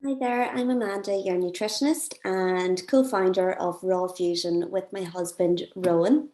Hi there, I'm Amanda, your nutritionist and co-founder of Raw Fusion with my husband, Rowan.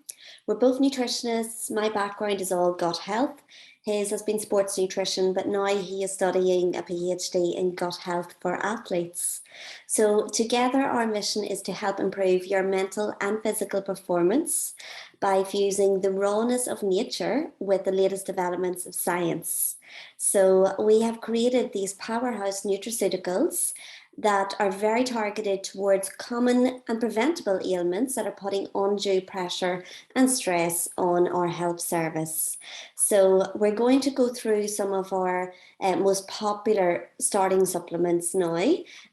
We're both nutritionists. My background is all gut health. His has been sports nutrition, but now he is studying a PhD in gut health for athletes. So together our mission is to help improve your mental and physical performance by fusing the rawness of nature with the latest developments of science. So we have created these powerhouse nutraceuticals that are very targeted towards common and preventable ailments that are putting undue pressure and stress on our health service. So we're going to go through some of our most popular starting supplements now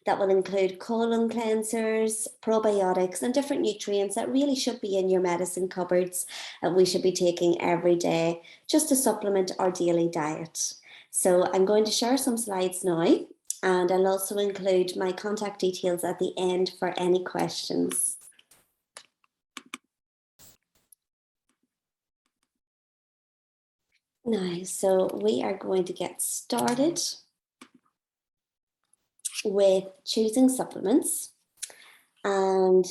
that will include colon cleansers, probiotics, and different nutrients that really should be in your medicine cupboards that we should be taking every day just to supplement our daily diet. So I'm going to share some slides now, and I'll also include my contact details at the end for any questions. Now, so we are going to get started with choosing supplements. And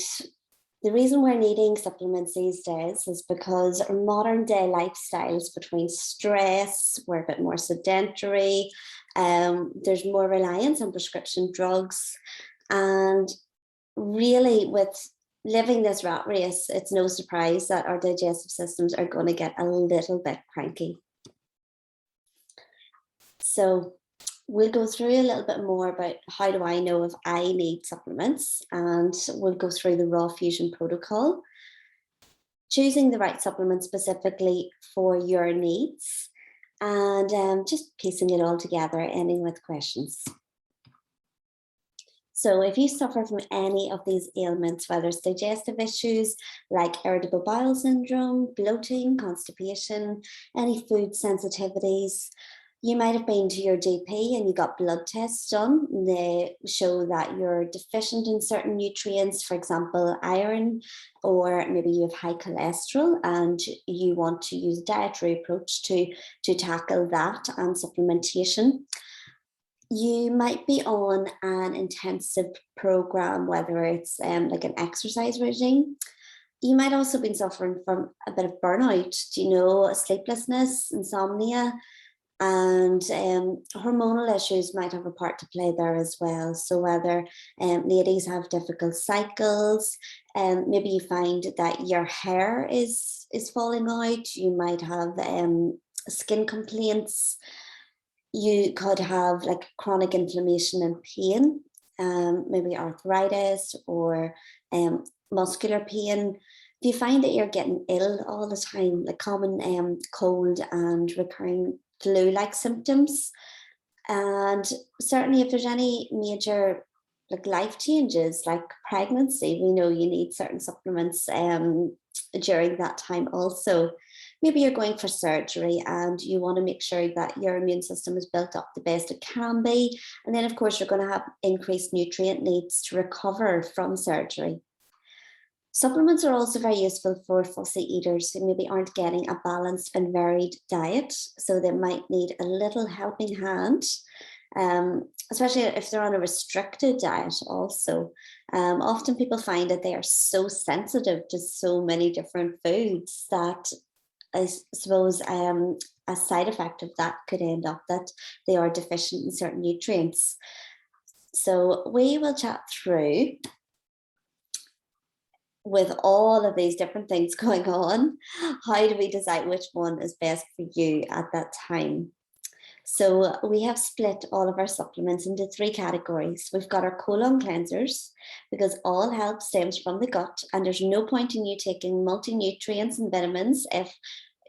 the reason we're needing supplements these days is because our modern day lifestyles, between stress, we're a bit more sedentary, there's more reliance on prescription drugs, and really with living this rat race, it's no surprise that our digestive systems are going to get a little bit cranky. So we'll go through a little bit more about how do I know if I need supplements, and we'll go through the Raw Fusion protocol, choosing the right supplement specifically for your needs, and just piecing it all together, ending with questions. So if you suffer from any of these ailments, whether it's digestive issues like irritable bowel syndrome, bloating, constipation, any food sensitivities, you might have been to your GP and you got blood tests done. They show that you're deficient in certain nutrients, for example, iron, or maybe you have high cholesterol and you want to use a dietary approach to tackle that and supplementation. You might be on an intensive program, whether it's like an exercise regime. You might also be suffering from a bit of burnout, sleeplessness, insomnia, and hormonal issues might have a part to play there as well. So whether ladies have difficult cycles, maybe you find that your hair is falling out, you might have skin complaints, you could have like chronic inflammation and pain, maybe arthritis or muscular pain. If you find that you're getting ill all the time, like common cold and recurring flu-like symptoms, and certainly if there's any major like life changes like pregnancy, we know you need certain supplements during that time also. Maybe you're going for surgery and you want to make sure that your immune system is built up the best it can be. And then, of course, you're going to have increased nutrient needs to recover from surgery. Supplements are also very useful for fussy eaters who maybe aren't getting a balanced and varied diet. So they might need a little helping hand, especially if they're on a restricted diet also. Often people find that they are so sensitive to so many different foods that I suppose a side effect of that could end up that they are deficient in certain nutrients. So we will chat through, with all of these different things going on, how do we decide which one is best for you at that time? So we have split all of our supplements into 3 categories. We've got our colon cleansers, because all health stems from the gut, and there's no point in you taking multi-nutrients and vitamins if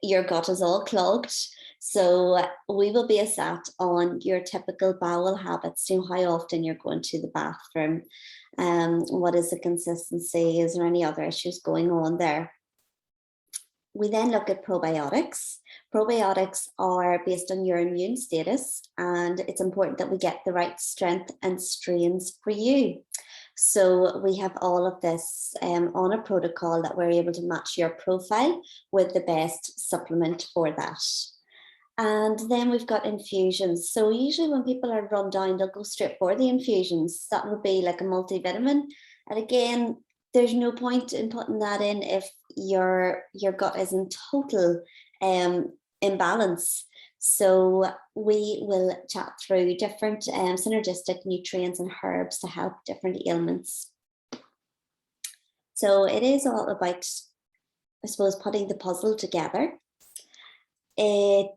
your gut is all clogged. So we will base that on your typical bowel habits, how often you're going to the bathroom, what is the consistency, is there any other issues going on there? We then look at probiotics. Probiotics are based on your immune status, and it's important that we get the right strength and strains for you. So we have all of this on a protocol that we're able to match your profile with the best supplement for that. And then we've got infusions. So usually when people are run down, they'll go straight for the infusions. That would be like a multivitamin. And again, there's no point in putting that in if your gut is in total imbalance. So we will chat through different synergistic nutrients and herbs to help different ailments. So it is all about, I suppose, putting the puzzle together. It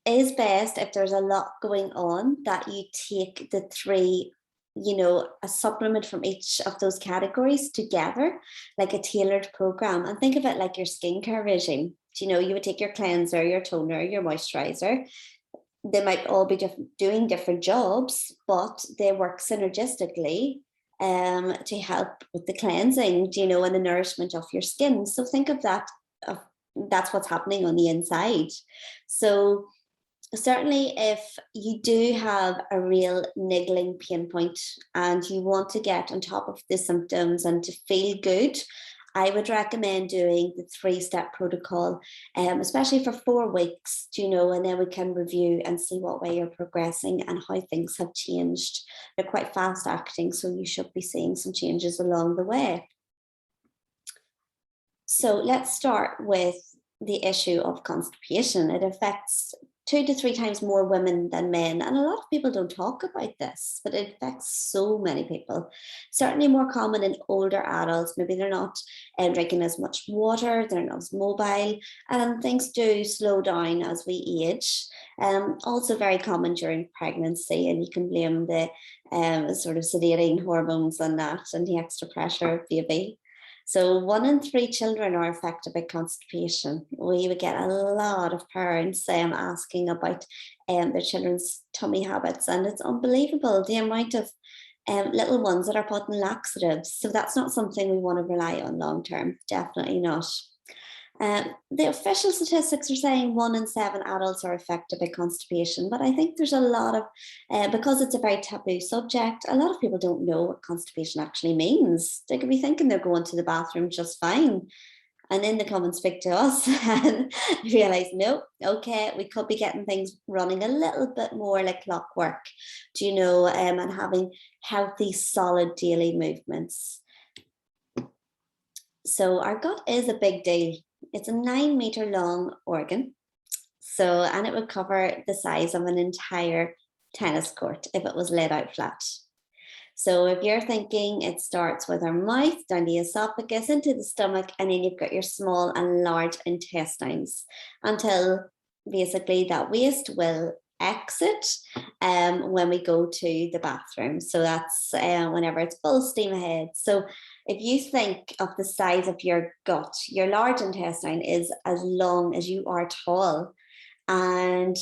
is best if there's a lot going on that you take the three, a supplement from each of those categories together, like a tailored program. And think of it like your skincare regime. You would take your cleanser, your toner, your moisturizer. They might all be doing different jobs, but they work synergistically to help with the cleansing, and the nourishment of your skin. So think of that. That's what's happening on the inside. So certainly if you do have a real niggling pain point and you want to get on top of the symptoms and to feel good, I would recommend doing the 3-step protocol, especially for 4 weeks, and then we can review and see what way you're progressing and how things have changed. They're quite fast acting, so you should be seeing some changes along the way. So let's start with the issue of constipation. It affects 2 to 3 times more women than men. And a lot of people don't talk about this, but it affects so many people. Certainly more common in older adults. Maybe they're not drinking as much water, they're not as mobile, and things do slow down as we age. Also very common during pregnancy, and you can blame the sort of sedating hormones on that and the extra pressure of baby. So 1 in 3 children are affected by constipation. We would get a lot of parents asking about their children's tummy habits, and it's unbelievable the amount of little ones that are put in laxatives. So that's not something we want to rely on long term, definitely not. The official statistics are saying 1 in 7 adults are affected by constipation, but I think there's a lot of, because it's a very taboo subject, a lot of people don't know what constipation actually means. They could be thinking they're going to the bathroom just fine, and then they come and speak to us and realize, no, okay, we could be getting things running a little bit more like clockwork, and having healthy, solid daily movements. So our gut is a big deal. It's a 9-meter long organ. And it would cover the size of an entire tennis court if it was laid out flat. So if you're thinking, it starts with our mouth, down the esophagus, into the stomach, and then you've got your small and large intestines until basically that waste will exit when we go to the bathroom. So that's whenever it's full steam ahead. So if you think of the size of your gut, your large intestine is as long as you are tall, and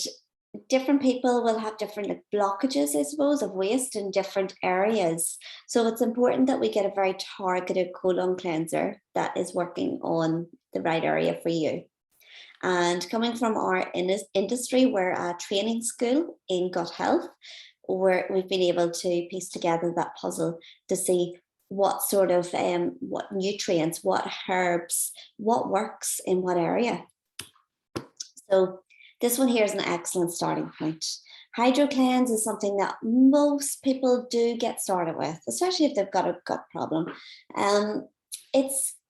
different people will have different blockages, I suppose, of waste in different areas. So it's important that we get a very targeted colon cleanser that is working on the right area for you. And coming from our industry, we're a training school in gut health, where we've been able to piece together that puzzle to see what sort of, what nutrients, what herbs, what works in what area. So this one here is an excellent starting point. HydroCleanse is something that most people do get started with, especially if they've got a gut problem.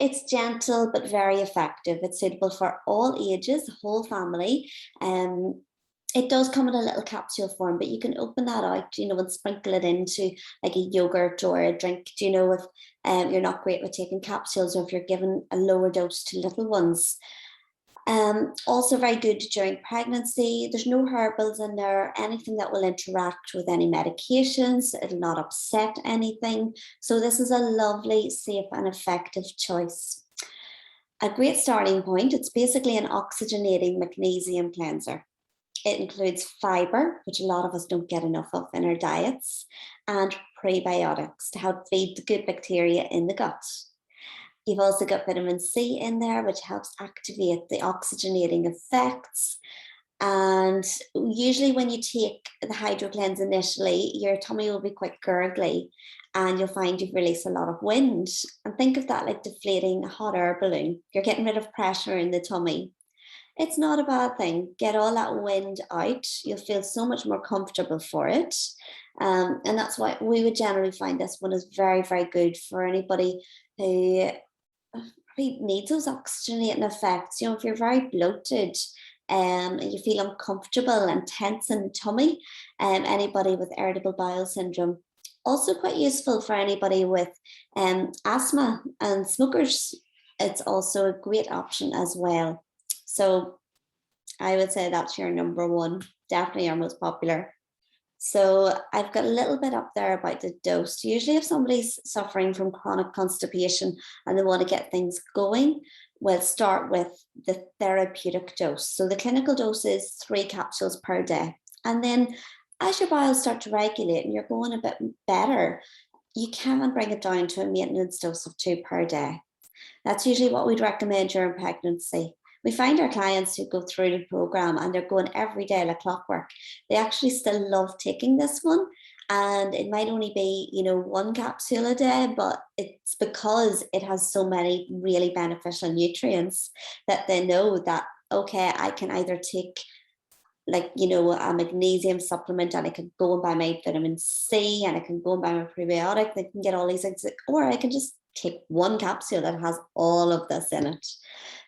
It's gentle but very effective. It's suitable for all ages, the whole family. It does come in a little capsule form, but you can open that out, and sprinkle it into like a yogurt or a drink, if you're not great with taking capsules, or if you're given a lower dose to little ones. Also very good during pregnancy. There's no herbals in there, anything that will interact with any medications. It'll not upset anything. So this is a lovely, safe and effective choice. A great starting point, it's basically an oxygenating magnesium cleanser. It includes fiber, which a lot of us don't get enough of in our diets, and prebiotics to help feed the good bacteria in the gut. You've also got vitamin C in there, which helps activate the oxygenating effects. And usually when you take the HydroCleanse initially, your tummy will be quite gurgly, and you'll find you've released a lot of wind. And think of that like deflating a hot air balloon. You're getting rid of pressure in the tummy. It's not a bad thing. Get all that wind out. You'll feel so much more comfortable for it. And that's why we would generally find this one is very, very good for anybody who really needs those oxygenating effects. You know, if you're very bloated and you feel uncomfortable and tense in the tummy, anybody with irritable bowel syndrome. Also quite useful for anybody with asthma and smokers. It's also a great option as well. So I would say that's your number one, definitely our most popular. So I've got a little bit up there about the dose. Usually if somebody's suffering from chronic constipation and they want to get things going, we'll start with the therapeutic dose. So the clinical dose is 3 capsules per day. And then as your bowels start to regulate and you're going a bit better, you can bring it down to a maintenance dose of 2 per day. That's usually what we'd recommend during pregnancy. We find our clients who go through the program and they're going every day like clockwork. They actually still love taking this one. And it might only be, 1 capsule a day, but it's because it has so many really beneficial nutrients that they know that, okay, I can either take a magnesium supplement and I can go and buy my vitamin C and I can go and buy my probiotic. They can get all these things, or I can just take 1 capsule that has all of this in it.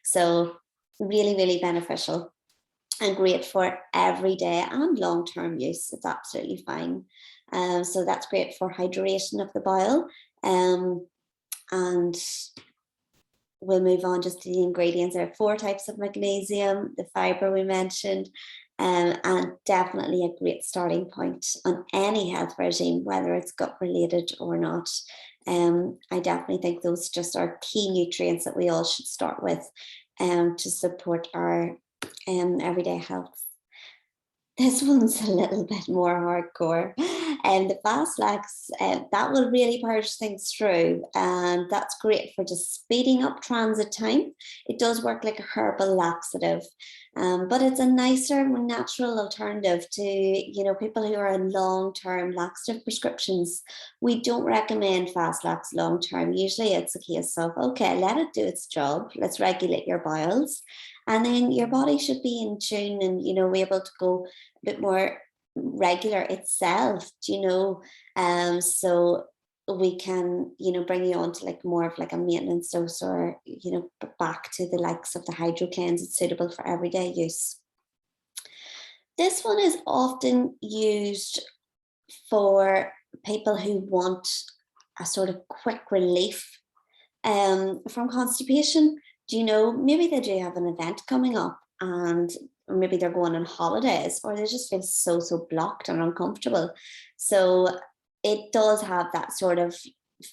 So really, really beneficial and great for everyday and long-term use. It's absolutely fine. So that's great for hydration of the bowel. And we'll move on just to the ingredients. There are 4 types of magnesium, the fiber we mentioned, and definitely a great starting point on any health regime, whether it's gut related or not. I definitely think those just are key nutrients that we all should start with to support our everyday health. This one's a little bit more hardcore. And the fast lax, that will really purge things through. And that's great for just speeding up transit time. It does work like a herbal laxative, but it's a nicer, more natural alternative to, people who are on long-term laxative prescriptions. We don't recommend fast lax long-term. Usually it's a case of, okay, let it do its job. Let's regulate your bowels. And then your body should be in tune and, be able to go a bit more regular itself, so we can, bring you on to like more of like a maintenance dose or, back to the likes of the hydrocleanse. It's suitable for everyday use. This one is often used for people who want a sort of quick relief from constipation. Maybe they do have an event coming up and or maybe they're going on holidays or they just feel so blocked and uncomfortable. So it does have that sort of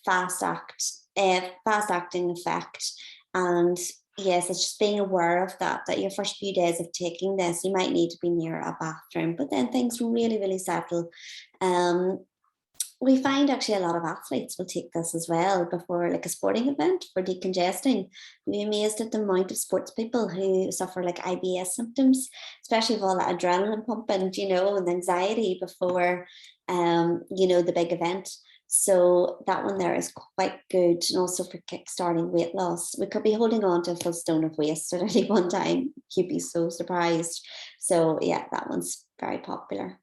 fast acting effect. And yes, it's just being aware of that your first few days of taking this, you might need to be near a bathroom, but then things really, really settle. We find actually a lot of athletes will take this as well before like a sporting event for decongesting. We're amazed at the amount of sports people who suffer like IBS symptoms, especially with all that adrenaline pumping, and anxiety before, the big event. So that one there is quite good, and also for kickstarting weight loss. We could be holding on to a full stone of waste at any one time. You'd be so surprised. So yeah, that one's very popular.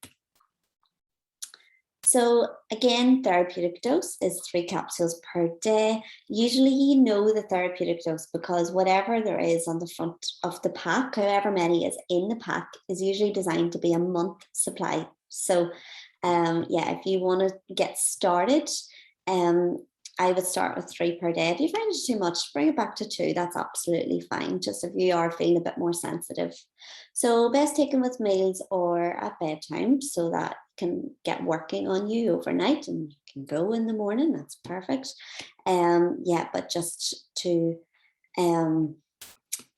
So again, therapeutic dose is 3 capsules per day. Usually the therapeutic dose because whatever there is on the front of the pack, however many is in the pack, is usually designed to be a month supply. So if you want to get started, I would start with 3 per day. If you find it too much, bring it back to 2. That's absolutely fine, just if you are feeling a bit more sensitive. So best taken with meals or at bedtime so that can get working on you overnight and you can go in the morning. That's perfect. But just to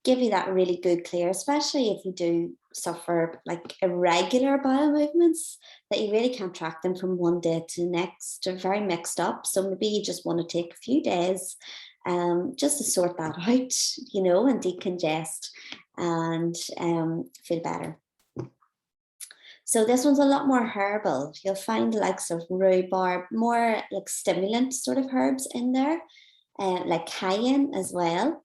give you that really good clear, especially if you do suffer like irregular bowel movements that you really can't track them from one day to the next. They're very mixed up. So maybe you just want to take a few days just to sort that out, and decongest and feel better. So this one's a lot more herbal. You'll find the likes of rhubarb, more like stimulant sort of herbs in there, like cayenne as well.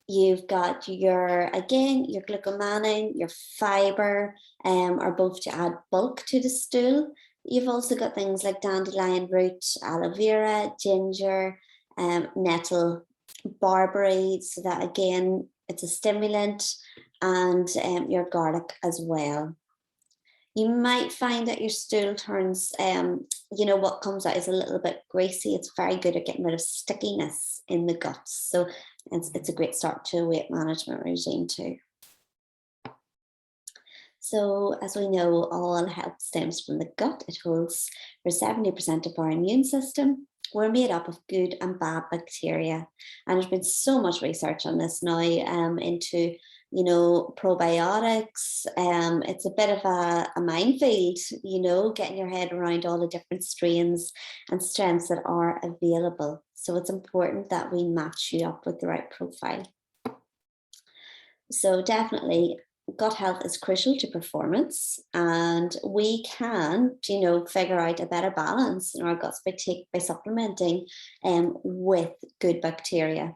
You've got your glucomannan, your fiber, are both to add bulk to the stool. You've also got things like dandelion root, aloe vera, ginger, nettle, barberry, so that again, it's a stimulant, and your garlic as well. You might find that your stool turns, what comes out is a little bit greasy. It's very good at getting rid of stickiness in the guts. So it's a great start to a weight management regime too. So as we know, all health stems from the gut. It holds for 70% of our immune system. We're made up of good and bad bacteria. And there's been so much research on this now into, probiotics. It's a bit of a minefield, getting your head around all the different strains and strengths that are available. So it's important that we match you up with the right profile. So definitely gut health is crucial to performance, and we can, figure out a better balance in our guts by supplementing with good bacteria.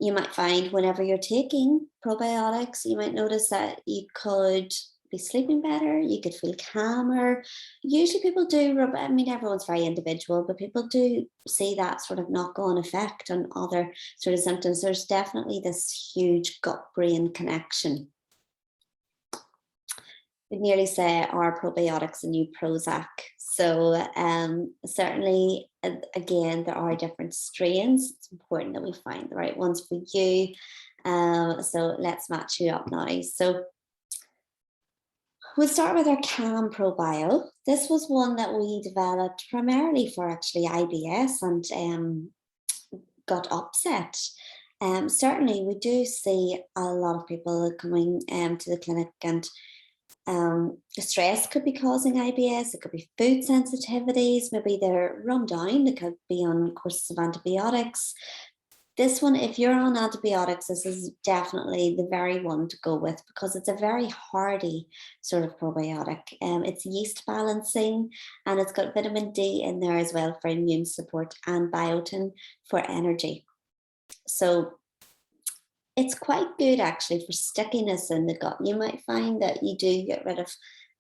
You might find whenever you're taking probiotics, you might notice that you could be sleeping better, you could feel calmer. Usually people do, everyone's very individual, but people do see that sort of knock-on effect on other sort of symptoms. There's definitely this huge gut-brain connection. We'd nearly say our probiotics a new Prozac. So certainly, again, there are different strains. It's important that we find the right ones for you. So let's match you up now. So we'll start with our Calm Probio. This was one that we developed primarily for actually IBS and gut upset. Certainly, we do see a lot of people coming to the clinic, and stress could be causing IBS. It could be food sensitivities. Maybe they're run down. They could be on courses of antibiotics. This one, if you're on antibiotics, this is definitely the very one to go with, because it's a very hardy sort of probiotic. It's yeast balancing, and it's got vitamin D in there as well for immune support, and biotin for energy. So it's quite good actually for stickiness in the gut. You might find that you do get rid of,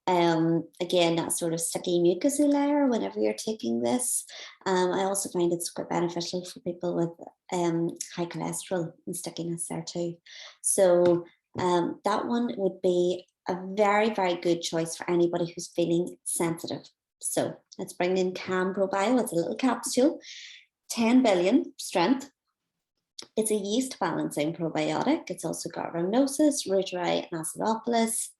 again, that sort of sticky mucousy layer whenever you're taking this. I also find it's quite beneficial for people with high cholesterol and stickiness there too. So that one would be a very, very good choice for anybody who's feeling sensitive. So let's bring in Calm Probio. It's a little capsule, 10 billion strength. It's a yeast balancing probiotic. It's also got rhamnosus, reuteri, and acidophilus.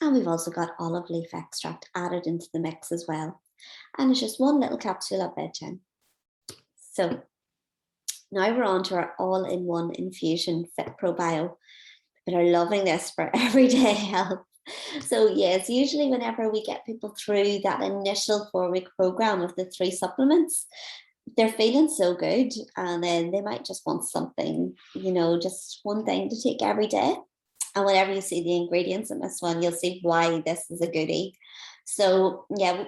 And we've also got olive leaf extract added into the mix as well. And it's just one little capsule at bedtime. So now we're on to our all-in-one infusion Fit Probio. People are loving this for everyday health. So yes, usually whenever we get people through that initial 4-week program of the 3 supplements, they're feeling so good, and then they might just want something, just one thing to take every day. And whenever you see the ingredients in this one, you'll see why this is a goodie. So yeah,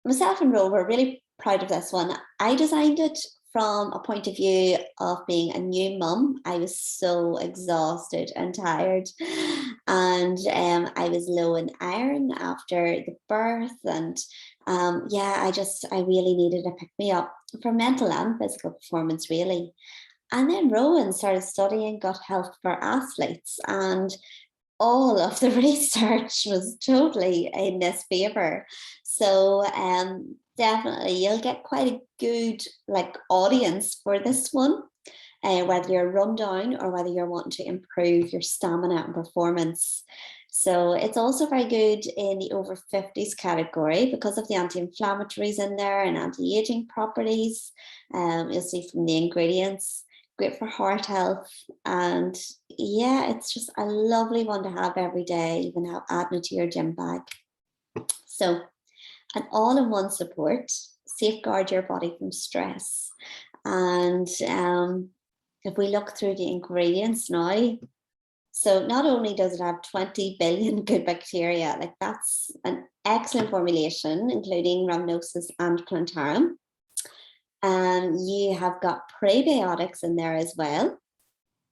myself and Ro were really proud of this one. I designed it from a point of view of being a new mum. I was so exhausted and tired, and I was low in iron after the birth, and I really needed to pick me up for mental and physical performance, really. And then Rowan started studying gut health for athletes, and all of the research was totally in this favor. So definitely you'll get quite a good audience for this one, whether you're run down or whether you're wanting to improve your stamina and performance. So it's also very good in the over 50s category because of the anti-inflammatories in there and anti-aging properties. You'll see from the ingredients. Great for heart health, and yeah, it's just a lovely one to have every day, even adding it to your gym bag. So an all-in-one support, safeguard your body from stress. And if we look through the ingredients now, so not only does it have 20 billion good bacteria, that's an excellent formulation, including rhamnosus and plantarum. You have got prebiotics in there as well.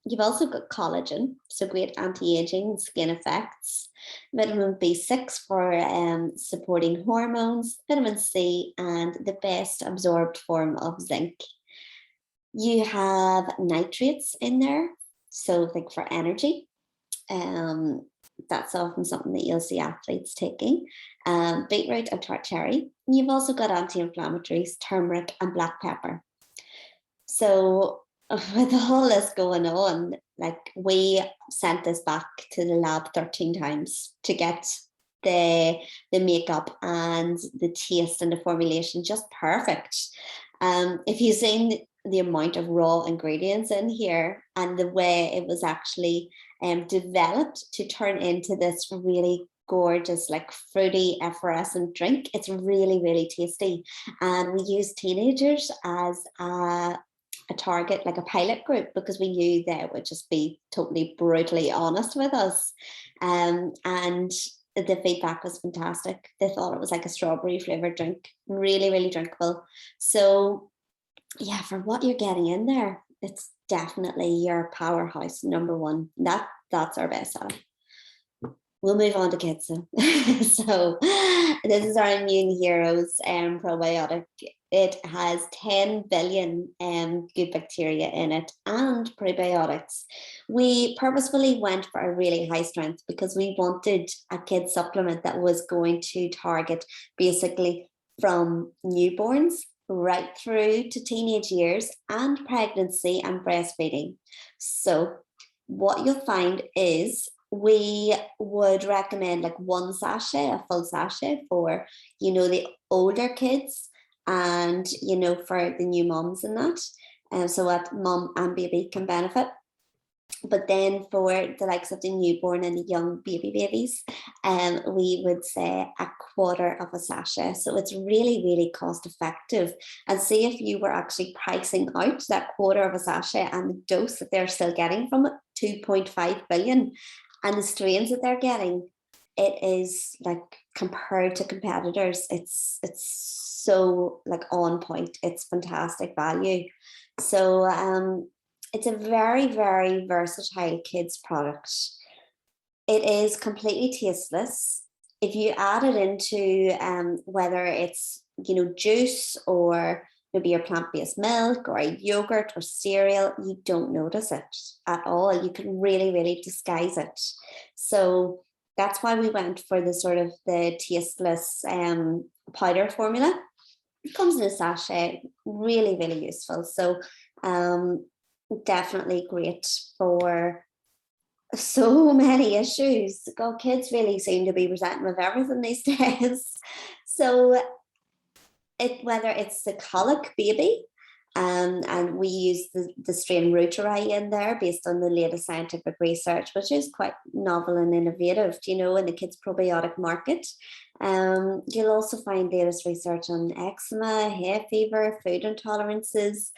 You've also got collagen, so great anti-aging skin effects, vitamin B6 for supporting hormones, vitamin C, and the best absorbed form of zinc. You have nitrates in there, so like for energy. Um, that's often something that you'll see athletes taking. Beetroot and tart cherry. You've also got anti-inflammatories, turmeric and black pepper. So with all this going on, like we sent this back to the lab 13 times to get the makeup and the taste and the formulation just perfect. If you've seen the amount of raw ingredients in here and the way it was actually developed to turn into this really gorgeous, like fruity, effervescent drink, it's really, really tasty. And we use teenagers as a target, like a pilot group, because we knew they would just be totally brutally honest with us. And the feedback was fantastic. They thought it was like a strawberry flavored drink, really, really drinkable. So yeah, for what you're getting in there, it's definitely your powerhouse number one. That's our best seller. We'll move on to kids. So this is our Immune Heroes probiotic. It has 10 billion good bacteria in it and probiotics. We purposefully went for a really high strength because we wanted a kid supplement that was going to target basically from newborns right through to teenage years and pregnancy and breastfeeding. So what you'll find is we would recommend like one sachet, a full sachet for, the older kids and, for the new moms and that. So that mom and baby can benefit. But then for the likes of the newborn and the young babies, we would say a quarter of a sachet. So it's really, really cost effective. And see if you were actually pricing out that quarter of a sachet and the dose that they're still getting from it, 2.5 billion. And the strains that they're getting, it is like compared to competitors, it's so like on point. It's fantastic value. So it's a very, very versatile kids product. It is completely tasteless. If you add it into whether it's, juice or maybe your plant-based milk or a yogurt or cereal, you don't notice it at all. You can really, really disguise it. So that's why we went for the sort of the tasteless powder formula. It comes in a sachet, really, really useful. So definitely great for so many issues. God, kids really seem to be presenting with everything these days. So whether it's the colic baby, and we use the strain Reuteri in there based on the latest scientific research, which is quite novel and innovative, in the kids probiotic market. You'll also find latest research on eczema, hay fever, food intolerances.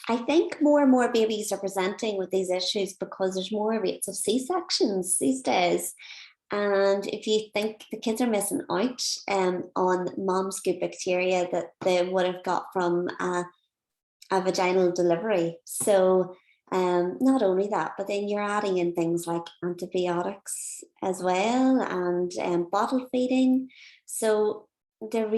I think more and more babies are presenting with these issues because there's more rates of C-sections these days. And if you think the kids are missing out on mom's good bacteria that they would have got from a vaginal delivery. So not only that, but then you're adding in things like antibiotics as well and bottle feeding. So they're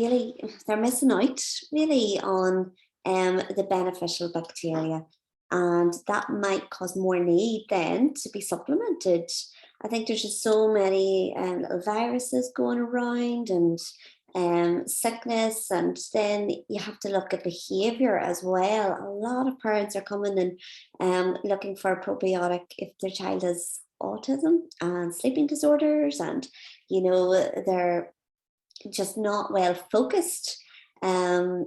missing out really on the beneficial bacteria. And that might cause more need then to be supplemented. I think there's just so many little viruses going around and sickness, and then you have to look at behavior as well. A lot of parents are coming and looking for a probiotic if their child has autism and sleeping disorders, and they're just not well focused. And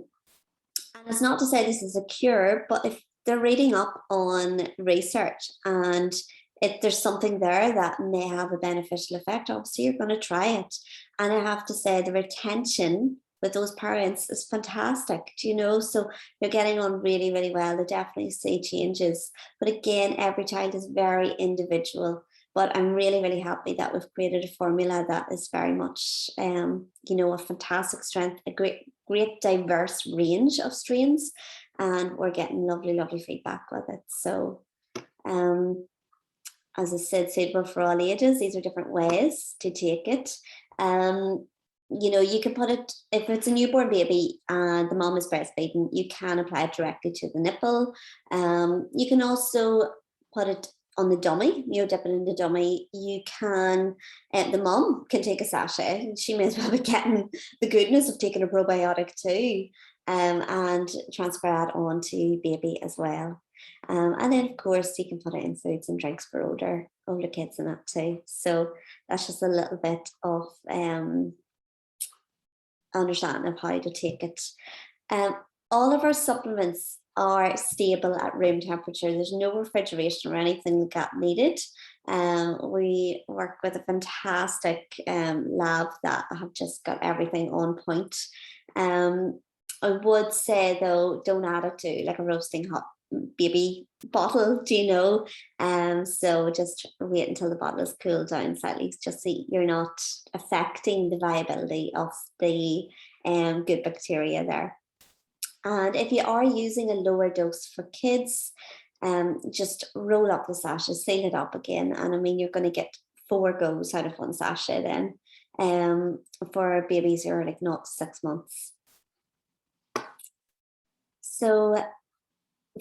it's not to say this is a cure, but if they're reading up on research and if there's something there that may have a beneficial effect, obviously you're going to try it. And I have to say the retention with those parents is fantastic, so they're getting on really, really well. They definitely see changes. But again, every child is very individual. But I'm really, really happy that we've created a formula that is very much, a fantastic strength, a great diverse range of strains. And we're getting lovely, lovely feedback with it. So As I said, suitable for all ages. These are different ways to take it. You can put it, if it's a newborn baby and the mom is breastfeeding, you can apply it directly to the nipple. You can also put it on the dummy, dip it in the dummy. You can, the mom can take a sachet. She may as well be getting the goodness of taking a probiotic too, and transfer that on to baby as well. And then, of course, you can put it in foods and drinks for older kids and that too. So that's just a little bit of understanding of how to take it. All of our supplements are stable at room temperature. There's no refrigeration or anything like that needed. We work with a fantastic lab that have just got everything on point. I would say, though, don't add it to like a roasting hot baby bottle, so just wait until the bottle is cooled down slightly, just so you're not affecting the viability of the good bacteria there. And if you are using a lower dose for kids, just roll up the sachet, seal it up again, and I mean you're going to get 4 goes out of 1 sachet then, for babies who are like 0 to 6 months. So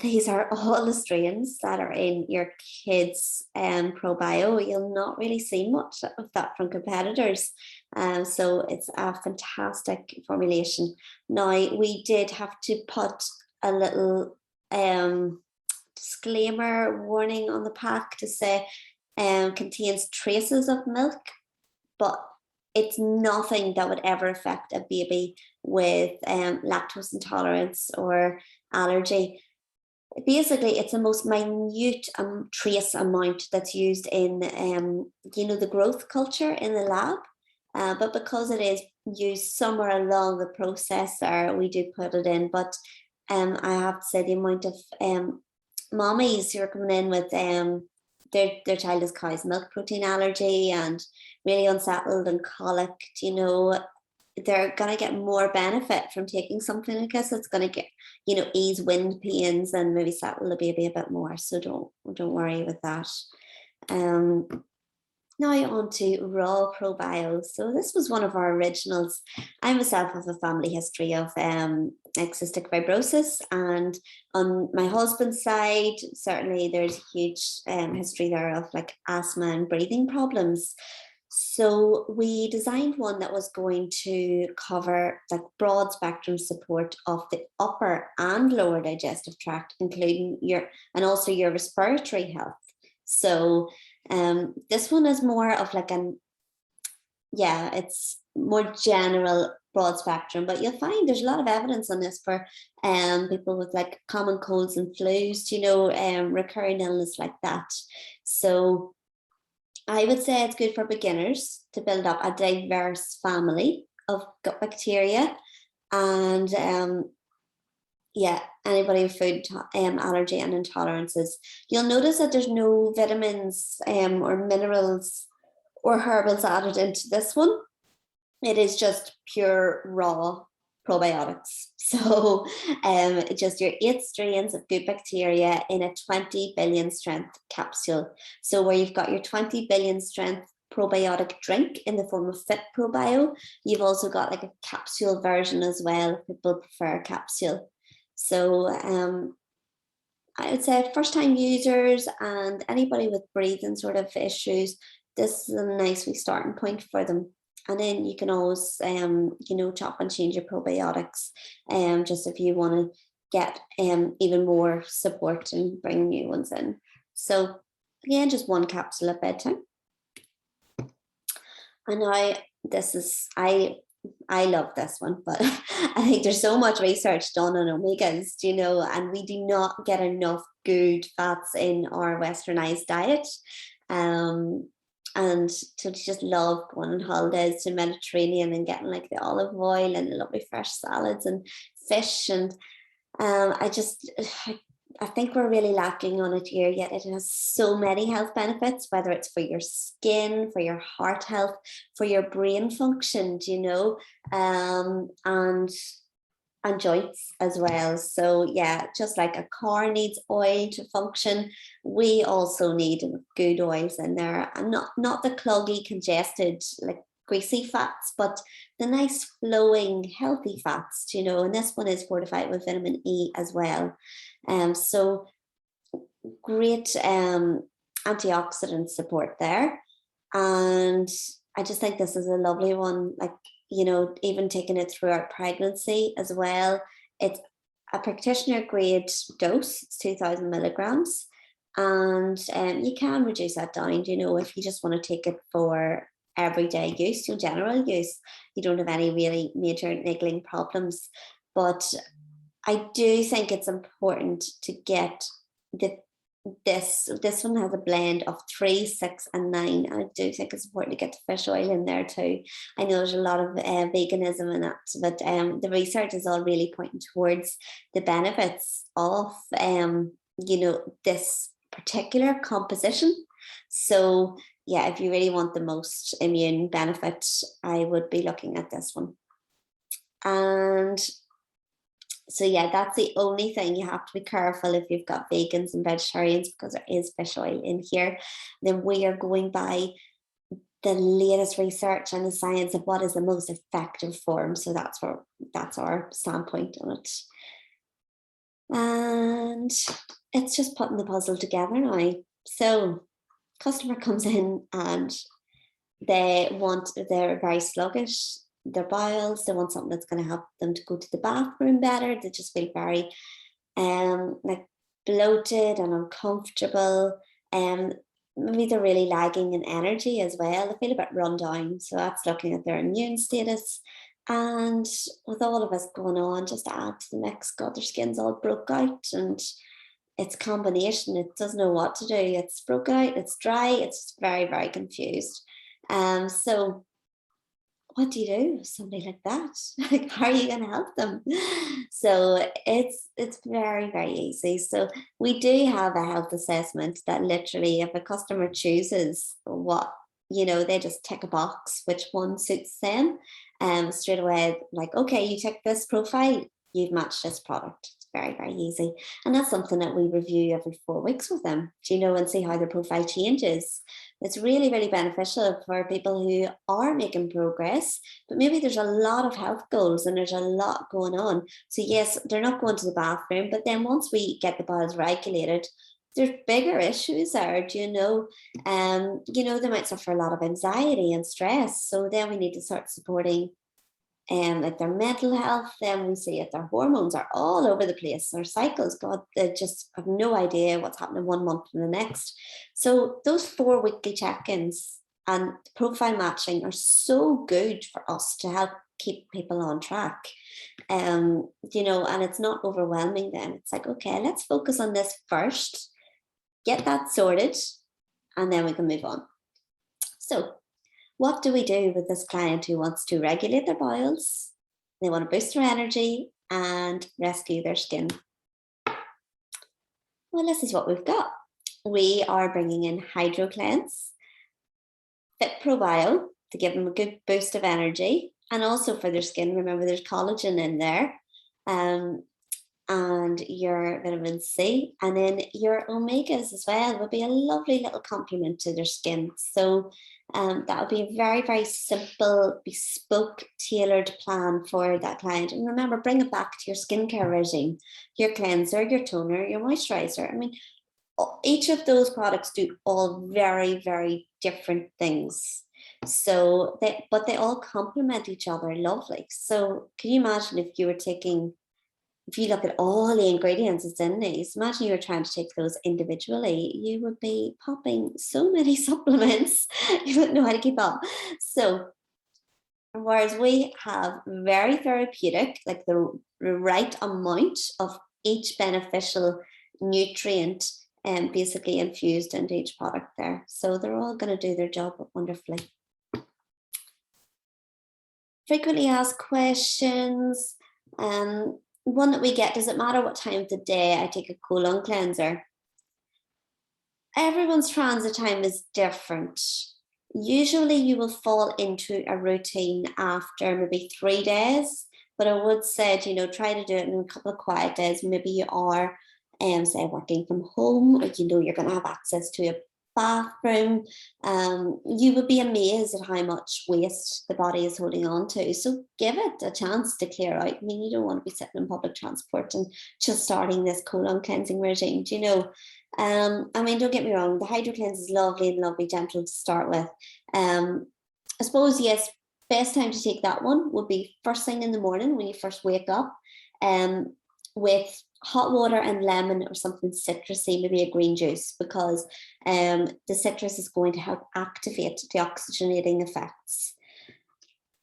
these are all the strains that are in your kids' probio. You'll not really see much of that from competitors. So it's a fantastic formulation. Now, we did have to put a little disclaimer warning on the pack to say contains traces of milk, but it's nothing that would ever affect a baby with lactose intolerance or allergy. Basically, it's the most minute trace amount that's used in, the growth culture in the lab. But because it is used somewhere along the processor, we do put it in. But I have to say the amount of mommies who are coming in with their child has cow's milk protein allergy and really unsettled and colic, they're going to get more benefit from taking something like this. It's going to get, ease wind pains and maybe settle the baby a bit more. So don't worry with that. Now on to raw probiotics. So this was one of our originals. I myself have a family history of cystic fibrosis, and on my husband's side, certainly there's a huge history there of like asthma and breathing problems. So we designed one that was going to cover like broad spectrum support of the upper and lower digestive tract, including and also your respiratory health. So this one is more of like it's more general broad spectrum, but you'll find there's a lot of evidence on this for people with like common colds and flus, recurring illness like that. So I would say it's good for beginners to build up a diverse family of gut bacteria, and anybody with food allergy and intolerances. You'll notice that there's no vitamins or minerals or herbals added into this one. It is just pure raw probiotics. So just your 8 strains of good bacteria in a 20 billion strength capsule. So where you've got your 20 billion strength probiotic drink in the form of Fit Probio, you've also got like a capsule version as well if people prefer a capsule. So I would say first time users and anybody with breathing sort of issues, this is a nice wee starting point for them. And then you can always, chop and change your probiotics, just if you want to get even more support and bring new ones in. So again, just 1 capsule at bedtime. And now I love this one, but I think there's so much research done on omegas, and we do not get enough good fats in our westernized diet. And to just love going on holidays to Mediterranean and getting like the olive oil and the lovely fresh salads and fish. And I think we're really lacking on it here, yet it has so many health benefits, whether it's for your skin, for your heart health, for your brain function, and and joints as well. So yeah, just like a car needs oil to function, we also need good oils in there, and not the cloggy, congested, like greasy fats, but the nice flowing healthy fats, you know. And this one is fortified with vitamin E as well. So great antioxidant support there. And I just think this is a lovely one, like, you know, even taking it throughout pregnancy as well. It's a practitioner grade dose, it's 2,000 milligrams. And you can reduce that down, you know, if you just want to take it for everyday use, your general use, you don't have any really major niggling problems. But I do think it's important to get the this one has a blend of 3, 6, and 9, and I do think it's important to get the fish oil in there too. I know there's a lot of veganism in it, but the research is all really pointing towards the benefits of you know, this particular composition. So yeah, if you really want the most immune benefit, I would be looking at this one. And so yeah, that's the only thing. You have to be careful if you've got vegans and vegetarians, because there is fish oil in here. Then we are going by the latest research and the science of what is the most effective form. So that's our standpoint on it. And it's just putting the puzzle together now. So customer comes in and they're very sluggish, their bowels, they want something that's going to help them to go to the bathroom better. They just feel very like bloated and uncomfortable, and maybe they're really lagging in energy as well. They feel a bit run down, so that's looking at their immune status. And with all of us going on, just to add to the mix, God, their skin's all broke out, and it's combination, it doesn't know what to do. It's broken out, it's dry, it's very, very confused. So what do you do with somebody like that? Like, how are you going to help them? So it's very, very easy. So we do have a health assessment that literally, if a customer chooses what, you know, they just tick a box which one suits them, straight away, like, okay, you tick this profile, you've matched this product. It's very, very easy. And that's something that we review every 4 weeks with them, you know, and see how their profile changes. It's really, really beneficial for people who are making progress, but maybe there's a lot of health goals and there's a lot going on. So yes, they're not going to the bathroom, but then once we get the bowels regulated, there's bigger issues there, do you know? You know, they might suffer a lot of anxiety and stress. So then we need to start supporting like their mental health. Then we see that their hormones are all over the place, their cycles, God, they just have no idea what's happening 1 month from the next. So those 4 weekly check-ins and profile matching are so good for us to help keep people on track. You know, and it's not overwhelming them. It's like, okay, let's focus on this first, get that sorted, and then we can move on. So what do we do with this client who wants to regulate their bowels? They want to boost their energy and rescue their skin. Well, this is what we've got. We are bringing in Hydro Cleanse, Fit Probio to give them a good boost of energy, and also for their skin. Remember, there's collagen in there. And your vitamin C, and then your omegas as well would be a lovely little complement to their skin. So that would be a very, very simple, bespoke, tailored plan for that client. And remember, bring it back to your skincare regime, your cleanser, your toner, your moisturizer. I mean, each of those products do all very, very different things. So but they all complement each other lovely. So can you imagine if you look at all the ingredients that's in these, imagine you were trying to take those individually, you would be popping so many supplements, you wouldn't know how to keep up. So whereas we have very therapeutic, like the right amount of each beneficial nutrient and basically infused into each product there. So they're all going to do their job wonderfully. Frequently asked questions. One that we get, does it matter what time of the day I take a colon cleanser? Everyone's transit time is different. Usually you will fall into a routine after maybe 3 days. But I would say, try to do it in a couple of quiet days. Maybe you are, say, working from home, or you're going to have access to a bathroom. You would be amazed at how much waste the body is holding on to. So give it a chance to clear out. I mean, you don't want to be sitting in public transport and just starting this colon cleansing regime. I mean, don't get me wrong, the hydro cleanse is lovely and lovely, gentle to start with. I suppose, yes, best time to take that one would be first thing in the morning when you first wake up, with hot water and lemon or something citrusy, maybe a green juice, because the citrus is going to help activate the oxygenating effects.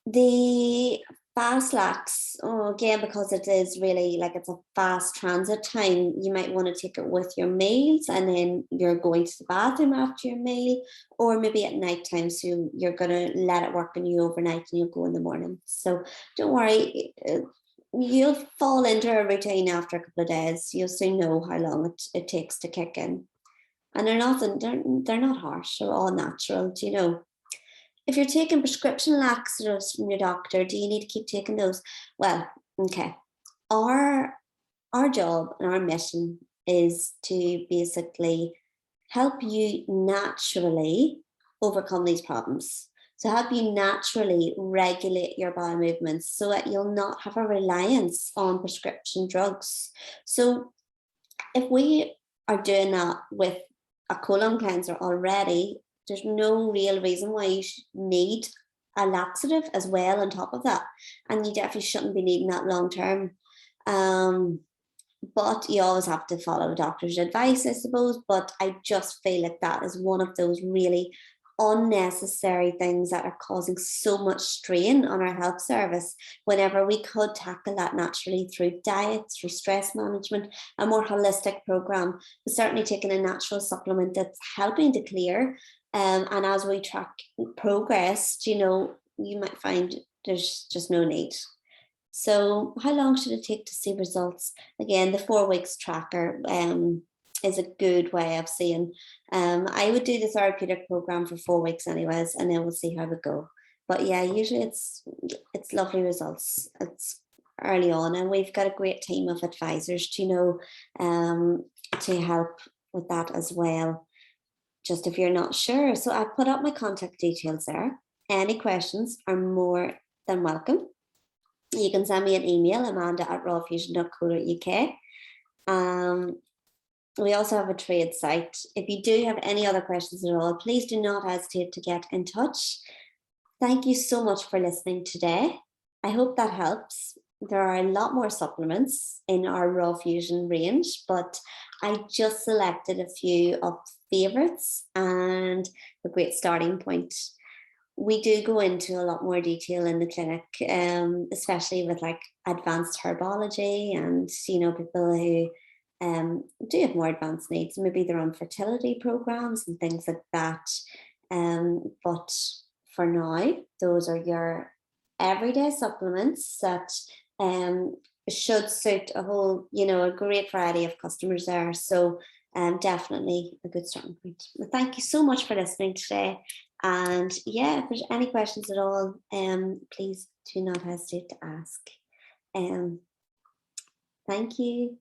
The fast lax, again, because it is really like it's a fast transit time, you might want to take it with your meals, and then you're going to the bathroom after your meal, or maybe at night time. So you're going to let it work on you overnight and you'll go in the morning. So don't worry, you'll fall into a routine after a couple of days. You'll soon know how long it takes to kick in. And they're not harsh, they're all natural, If you're taking prescription laxatives from your doctor, do you need to keep taking those? Well, okay. Our job and our mission is to basically help you naturally overcome these problems. So help you naturally regulate your bowel movements so that you'll not have a reliance on prescription drugs. So if we are doing that with a colon cleanser already, there's no real reason why you should need a laxative as well on top of that. And you definitely shouldn't be needing that long term. But you always have to follow a doctor's advice, I suppose. But I just feel like that is one of those really unnecessary things that are causing so much strain on our health service, whenever we could tackle that naturally through diet, through stress management, a more holistic program. But certainly taking a natural supplement that's helping to clear. And as we track progress, you might find there's just no need. So how long should it take to see results? Again, the 4 weeks tracker is a good way of seeing. I would do the therapeutic program for 4 weeks anyways, and then we'll see how we go. But yeah, usually it's lovely results. It's early on, and we've got a great team of advisors, to help with that as well, just if you're not sure. So I put up my contact details there. Any questions are more than welcome. You can send me an email, amanda@rawfusion.co.uk. We also have a trade site. If you do have any other questions at all, please do not hesitate to get in touch. Thank you so much for listening today. I hope that helps. There are a lot more supplements in our Raw Fusion range, but I just selected a few of favorites and a great starting point. We do go into a lot more detail in the clinic, especially with like advanced herbology and, people who do have more advanced needs. Maybe they're on fertility programs and things like that. But for now, those are your everyday supplements that should suit a whole, a great variety of customers there. So definitely a good starting point. Well, thank you so much for listening today. And yeah, if there's any questions at all, please do not hesitate to ask. Thank you.